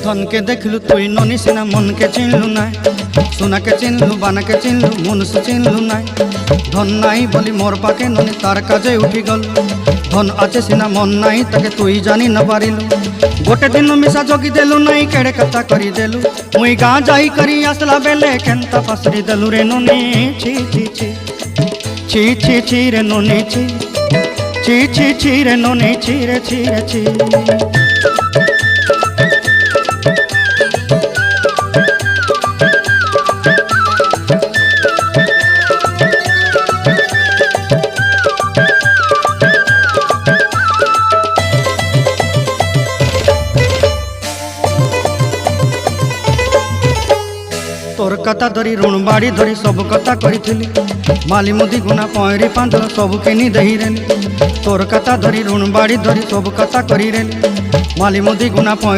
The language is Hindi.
धन के देखलु तुई ननी सिना मन के चिन्हलु ना सोना के चिन्हलु बाना के चिन्हलु मनुष्य चिन्हलु ना धन नाई बोली मोर पाके ननी तार काजे उठी गल धन आचे सिना मन नाई ताके तुई जानी न पारिलु गोटे दिन मिसा जगी देलु नाई केड़े कथा करी देलु मुई गाँ जाई करी आसला बेले केंता पासरी देलु रे ननी छी छी छी छी छी छी रे ननी छी छी छी छी रे ननी छी रे छी रे छी। तोर कथा धरी ऋण बाड़ी धरी सब कथा करी माली मुदी गुना पहरी पांदर सब किनी दही रेली तोर कथा धरी ऋण बाड़ी धरी सब कथा करी रेली माली मुदी गुना पहरी